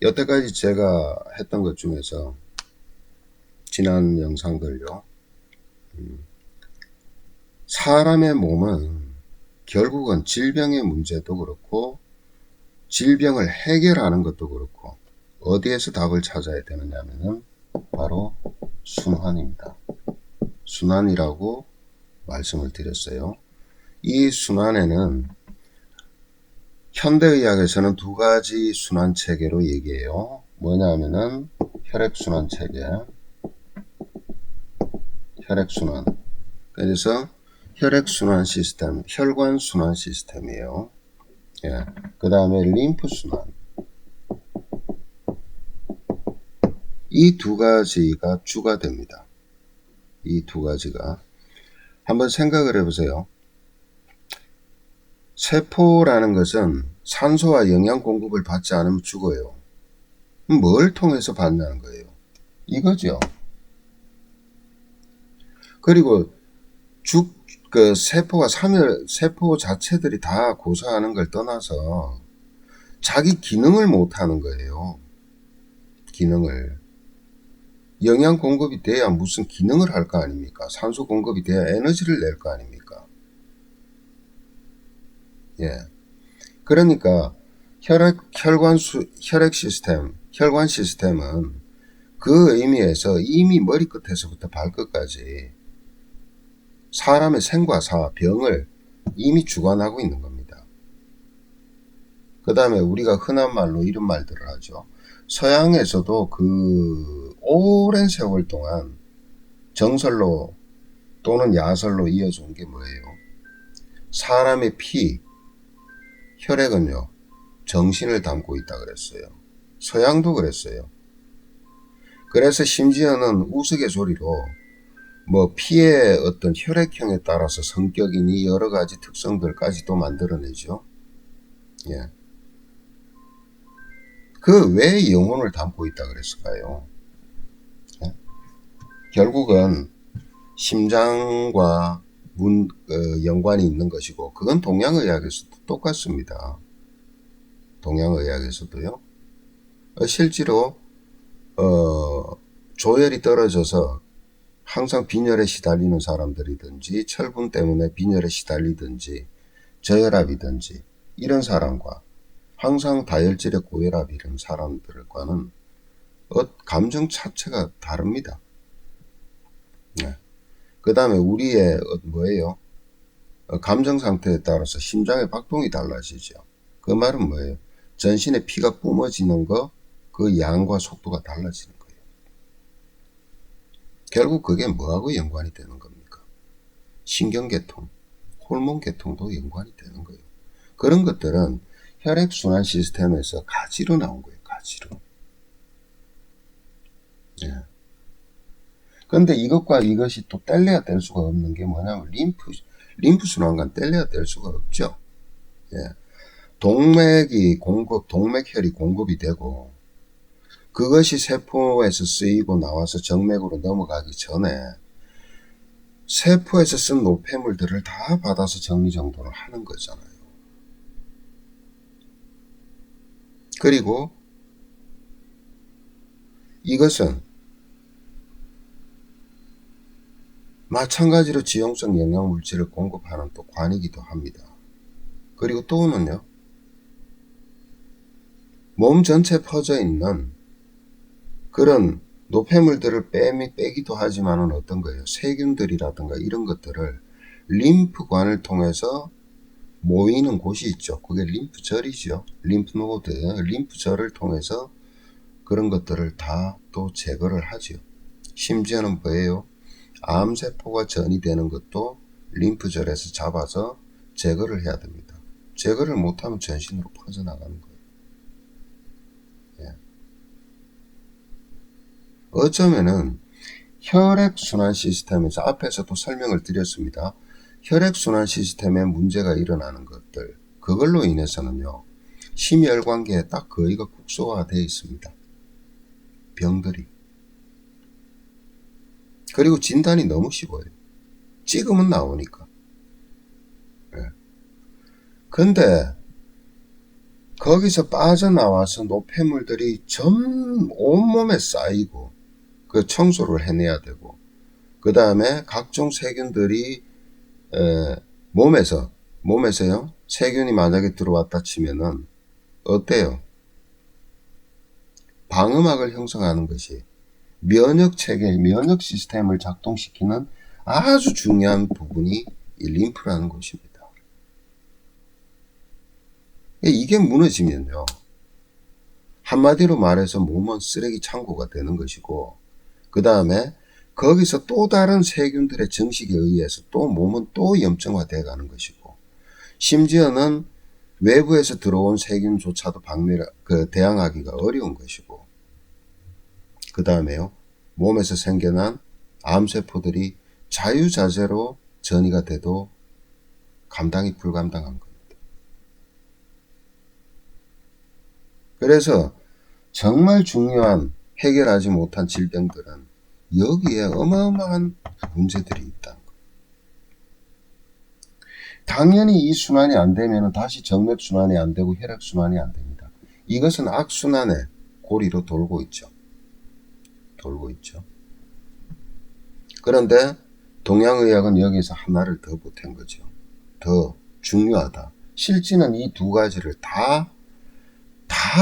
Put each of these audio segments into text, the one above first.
여태까지 제가 했던 것 중에서 지난 영상들요. 사람의 몸은 결국은 질병의 문제도 그렇고 질병을 해결하는 것도 그렇고 어디에서 답을 찾아야 되느냐면은 바로 순환입니다. 순환이라고 말씀을 드렸어요. 이 순환에는 현대의학에서는 두 가지 순환 체계로 얘기해요. 뭐냐면은 혈액순환 체계, 혈액순환. 그래서 혈액순환 시스템, 혈관순환 시스템이에요. 예. 그 다음에 림프순환. 이 두 가지가 주가 됩니다. 이 두 가지가. 한번 생각을 해보세요. 세포라는 것은 산소와 영양 공급을 받지 않으면 죽어요. 뭘 통해서 받냐는 거예요. 이거죠. 그리고 세포가 세포 자체들이 다 고사하는 걸 떠나서 자기 기능을 못 하는 거예요. 기능을. 영양 공급이 돼야 무슨 기능을 할 거 아닙니까? 산소 공급이 돼야 에너지를 낼 거 아닙니까? 예. 그러니까 혈액 시스템, 혈관 시스템은 그 의미에서 이미 머리끝에서부터 발끝까지 사람의 생과 사, 병을 이미 주관하고 있는 겁니다. 그 다음에 우리가 흔한 말로 이런 말들을 하죠. 서양에서도 그 오랜 세월 동안 정설로 또는 야설로 이어져 온 게 뭐예요? 사람의 피, 혈액은요, 정신을 담고 있다 그랬어요. 서양도 그랬어요. 그래서 심지어는 우스갯소리로 뭐 피의 어떤 혈액형에 따라서 성격이니 여러 가지 특성들까지도 만들어내죠. 예. 그 왜 영혼을 담고 있다 그랬을까요? 예? 결국은 심장과 연관이 있는 것이고 그건 동양의학에서도 똑같습니다. 동양의학에서도요. 실제로 조혈이 떨어져서 항상 빈혈에 시달리는 사람들이든지 철분 때문에 빈혈에 시달리든지 저혈압이든지 이런 사람과 항상 다혈질의 고혈압 이런 사람들과는 감정 자체가 다릅니다. 네. 그 다음에 우리의 뭐예요? 감정 상태에 따라서 심장의 박동이 달라지죠. 그 말은 뭐예요? 전신의 피가 뿜어지는 거, 그 양과 속도가 달라지는 거예요. 결국 그게 뭐하고 연관이 되는 겁니까? 신경계통, 호르몬계통도 연관이 되는 거예요. 그런 것들은 혈액순환 시스템에서 가지로 나온 거예요. 가지로. 예. 근데 이것과 이것이 또 뗄래야 뗄 수가 없는 게 뭐냐면 림프순환과 뗄래야 뗄 수가 없죠. 예. 동맥혈이 공급이 되고 그것이 세포에서 쓰이고 나와서 정맥으로 넘어가기 전에 세포에서 쓴 노폐물들을 다 받아서 정리정돈을 하는 거잖아요. 그리고 이것은 마찬가지로 지용성 영양물질을 공급하는 또 관이기도 합니다. 그리고 또는요, 몸 전체에 퍼져 있는 그런 노폐물들을 빼기도 하지만은 어떤 거예요? 세균들이라든가 이런 것들을 림프관을 통해서 모이는 곳이 있죠. 그게 림프절이죠. 림프노드, 림프절을 통해서 그런 것들을 다 또 제거를 하죠. 심지어는 뭐예요? 암세포가 전이 되는 것도 림프절에서 잡아서 제거를 해야 됩니다. 제거를 못하면 전신으로 퍼져나가는 거예요. 예. 어쩌면은 혈액순환 시스템에서 앞에서도 설명을 드렸습니다. 혈액순환 시스템에 문제가 일어나는 것들, 그걸로 인해서는요, 심혈관계에 딱 거의가 국소화되어 있습니다. 병들이. 그리고 진단이 너무 쉬워요. 찍으면 나오니까. 예. 근데 거기서 빠져나와서 노폐물들이 전 온몸에 쌓이고 그 청소를 해내야 되고, 그 다음에 각종 세균들이 몸에서요 세균이 만약에 들어왔다 치면은 어때요? 방어막을 형성하는 것이 면역 체계, 면역 시스템을 작동시키는 아주 중요한 부분이 이 림프라는 것입니다. 이게 무너지면요, 한마디로 말해서 몸은 쓰레기 창고가 되는 것이고, 그 다음에 거기서 또 다른 세균들의 증식에 의해서 또 몸은 또 염증화되어 가는 것이고, 심지어는 외부에서 들어온 세균조차도 대항하기가 어려운 것이고, 그 다음에요, 몸에서 생겨난 암세포들이 자유자재로 전이가 돼도 감당이 불감당한 겁니다. 그래서 정말 중요한 해결하지 못한 질병들은 여기에 어마어마한 문제들이 있다는 거예요. 당연히 이 순환이 안 되면 다시 정맥순환이 안 되고 혈액순환이 안 됩니다. 이것은 악순환의 고리로 돌고 있죠. 그런데 동양의학은 여기서 하나를 더 보탠 거죠. 더 중요하다. 실제는 이 두 가지를 다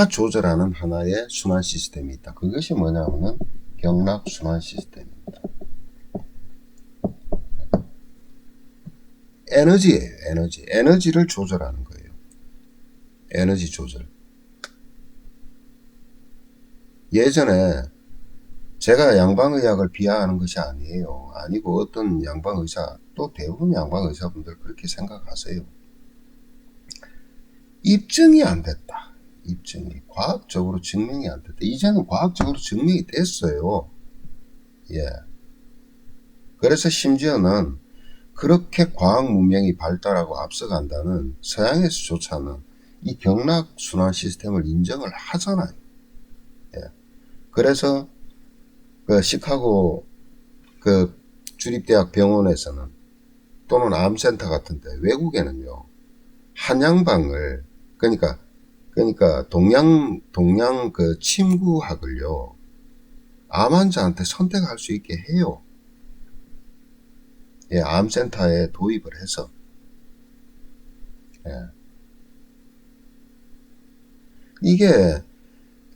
조절하는 하나의 순환 시스템이 있다. 그것이 뭐냐면은 경락순환 시스템입니다. 에너지예요. 에너지를 조절하는 거예요. 에너지 조절. 예전에 제가 양방의학을 비하하는 것이 아니에요. 아니고 어떤 양방의사, 또 대부분 양방의사분들 그렇게 생각하세요. 입증이 안 됐다. 과학적으로 증명이 안 됐다. 이제는 과학적으로 증명이 됐어요. 예. 그래서 심지어는 그렇게 과학 문명이 발달하고 앞서간다는 서양에서조차는 이 경락순환 시스템을 인정을 하잖아요. 예. 그래서 그 시카고 그 주립대학 병원에서는, 또는 암센터 같은데, 외국에는요, 한양방을, 그러니까 동양 그 침구학을요, 암 환자한테 선택할 수 있게 해요. 예, 암센터에 도입을 해서. 예. 이게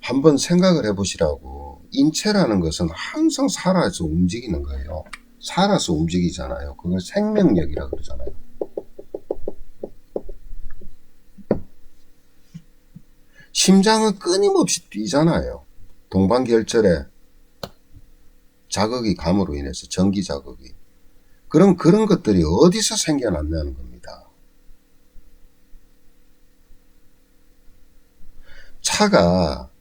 한번 생각을 해보시라고. 인체라는 것은 항상 살아서 움직이는 거예요. 살아서 움직이잖아요. 그걸 생명력이라고 그러잖아요. 심장은 끊임없이 뛰잖아요. 동반결절에 자극이 감으로 인해서 전기 자극이. 그럼 그런 것들이 어디서 생겨났냐는 겁니다. 차가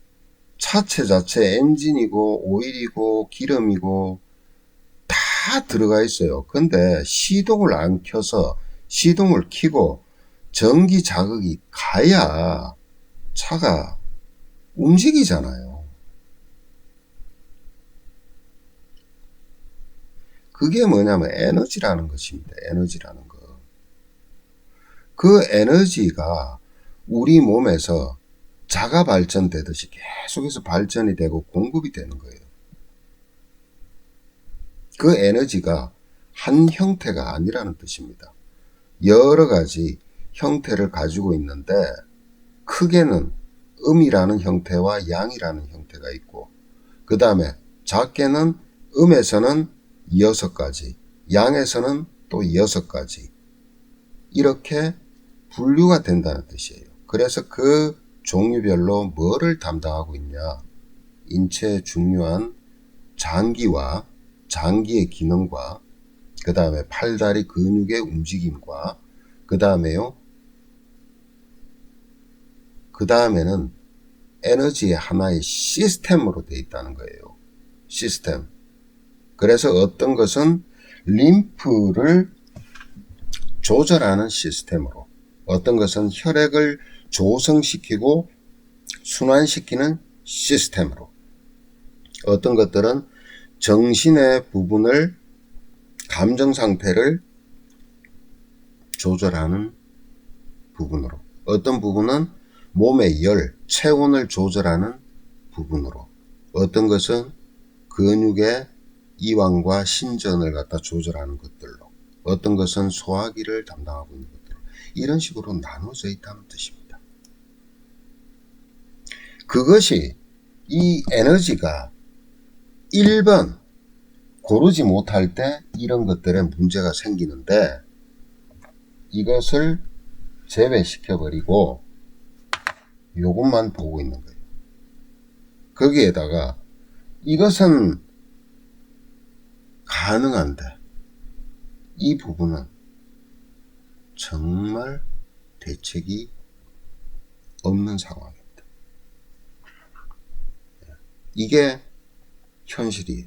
차체 자체 엔진이고 오일이고 기름이고 다 들어가 있어요. 근데 시동을 안 켜서 시동을 켜고 전기 자극이 가야 차가 움직이잖아요. 그게 뭐냐면 에너지라는 것입니다. 에너지라는 거. 그 에너지가 우리 몸에서 자가 발전되듯이 계속해서 발전이 되고 공급이 되는 거예요. 그 에너지가 한 형태가 아니라는 뜻입니다. 여러 가지 형태를 가지고 있는데, 크게는 음이라는 형태와 양이라는 형태가 있고, 그 다음에 작게는 음에서는 6가지, 양에서는 또 6가지, 이렇게 분류가 된다는 뜻이에요. 그래서 그 종류별로 뭐를 담당하고 있냐, 인체의 중요한 장기와 장기의 기능과, 그 다음에 팔다리 근육의 움직임과, 그 다음에는 에너지의 하나의 시스템으로 되어 있다는 거예요. 시스템. 그래서 어떤 것은 림프를 조절하는 시스템으로, 어떤 것은 혈액을 조성시키고 순환시키는 시스템으로, 어떤 것들은 정신의 부분을, 감정 상태를 조절하는 부분으로, 어떤 부분은 몸의 열, 체온을 조절하는 부분으로, 어떤 것은 근육의 이완과 신전을 갖다 조절하는 것들로, 어떤 것은 소화기를 담당하고 있는 것들로, 이런 식으로 나눠져 있다는 뜻입니다. 그것이 이 에너지가 1번 고르지 못할 때 이런 것들에 문제가 생기는데, 이것을 제외시켜버리고 요것만 보고 있는 거예요. 거기에다가 이것은 가능한데 이 부분은 정말 대책이 없는 상황입니다. 이게 현실이에요.